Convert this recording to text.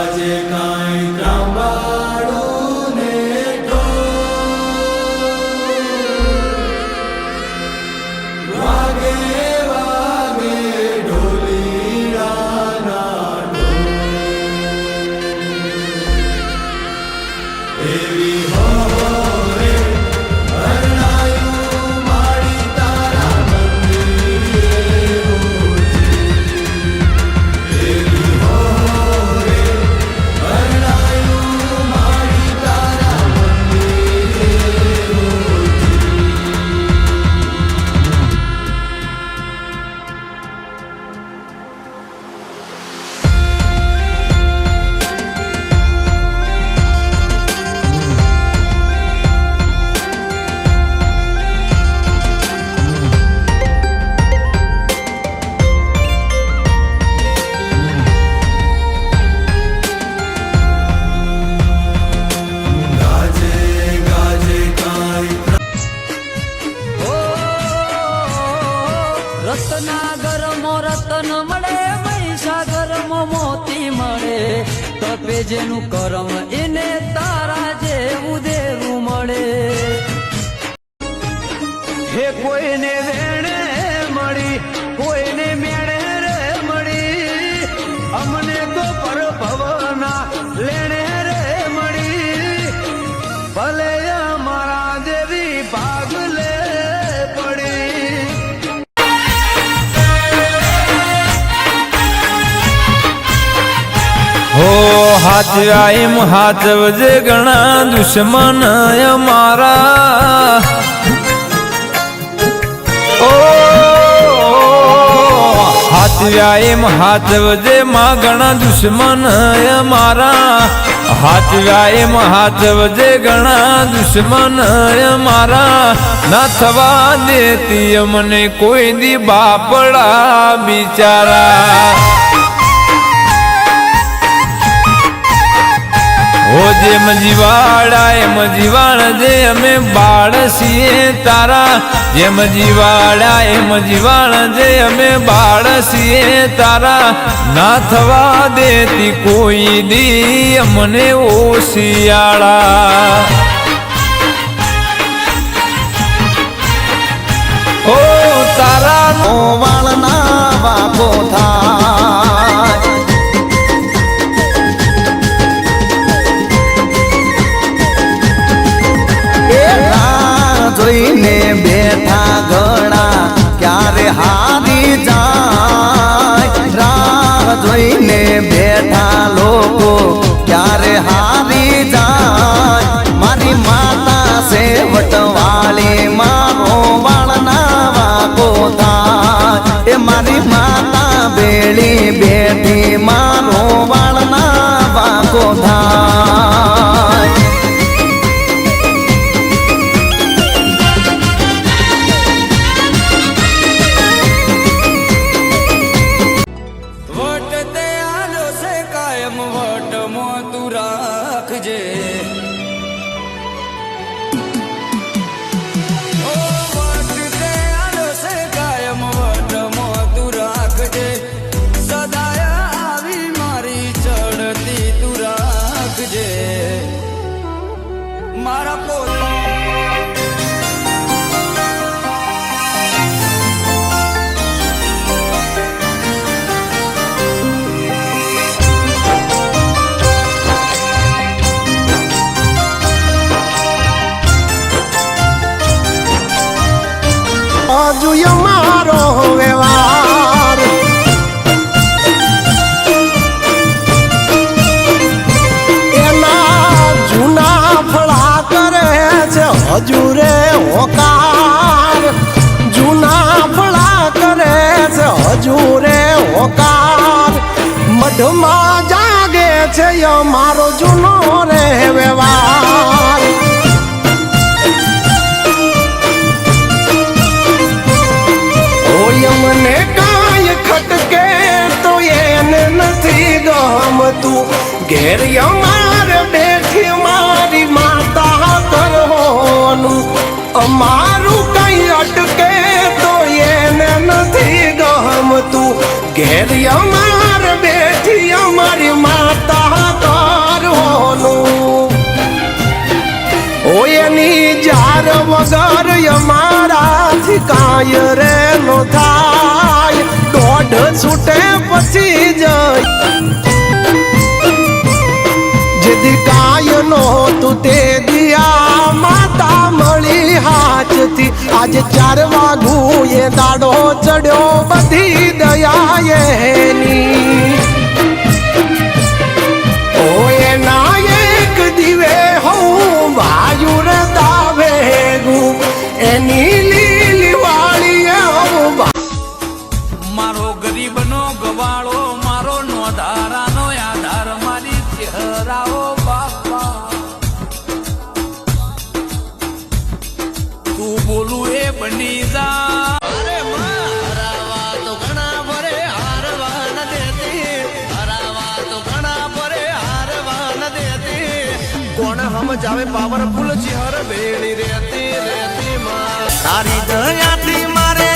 ગાજે કાંઈ ત્રાંબાડું ને વાગે વાગે ઢોલીડાના ઢોલ એવી હોરે હરણાયું માડી તારા મંદિરે એવી હોરે હરણાયું માડી તારા મંદિરે ગાજે ગાજે કાંઈ રત્નાગરમો રતન મળે મહીસાગરમો મોતી મળે તપે જેનું કરમ એને તારા જેવું દેવું મળે હે કોઈને વેણે મળી કોઈને મેળે રે મળી અમને તો પરભવના લેણે રે મળી ભલે અમારા દેવી ભાગલે પડી હો હાચવ્યા એમ હાચવજે ઘણા દુશ્મન અમારા ઓ હાચવ્યા એમ હાચવજે માં ઘણા દુશ્મન અમારા હાચવ્યા એમ હાચવજે ઘણા દુશ્મન અમારા ના થવા દેતી અમને કોઈ દી બાપડા બિચારા ઓ જેમ જીવાડા એમ જીવાણ જે અમે બાળ છીએ તારા જેમ જીવાડા એમ જીવાણ જે અમે બાળ છીએ તારા ના થવા દેતી કોઈ દી અમને ઓશિયાળા ઓ તારા નો વાળના વાપો થાય જોઈને બેઠા ઘણા ક્યારે હારી જાય રાહ જોઈને બેઠા લોકો ક્યારે હારી જાય મારી માતા સેવટવાળી મારો વાળના વાકો થાય એ મારી માતા બેડી બેઠી મારો વાળના વાકો થાય વટ તે આલો છે કાયમ વટ મો તું રાખજે ઓ વટ તે આલો છે કાયમ વટ મો તું રાખજે સદાય આવી મારી ચડતી તું રાખજે મારા પોતા હજુ અમારો વ્યવહાર એના જૂના ફળા કરે છે હજુ રે હોકાર જૂના ફળા કરે છે હજુ રે હોકાર મઢમાં જાગે છે અમારો જૂનો રે વ્યવહાર મને કાંઈ ખટકે તો એને નથી ગમતું ઘેર અમાર બેઠી મારી માતા કરવાનું અમારું કઈ અટકે તો એને નથી ગમતું ઘેર અમાર બેઠી અમારી માતા કરવાનું ઓયની જાર વગર અમારાથી કાય રે નો થાય દોઢ છૂટે પછી જઈ જેદી કાય નો તું તે દિયા માતા મળી હાથથી આજે 4 વાગું એ દાડો ચડ્યો બધી દયા એની ઓય નાયક દીવે હું વાયુ રતા ભેગું એની લીલી વાળી મારો ગરીબનો ગવાળો મારો નોધારાનો આધાર મારી ચહેરાઓ બાપા તું બોલું એ બની જા અરે હરાવા તો ઘણા ભરે હારવા ન દેતી હરાવા તો ઘણા ભરે હારવા ન દેતી કોણ સમજાવે પાવરફુલ ચહેર બેણી રહેતી રહેતી માં તારી દયાથી મારે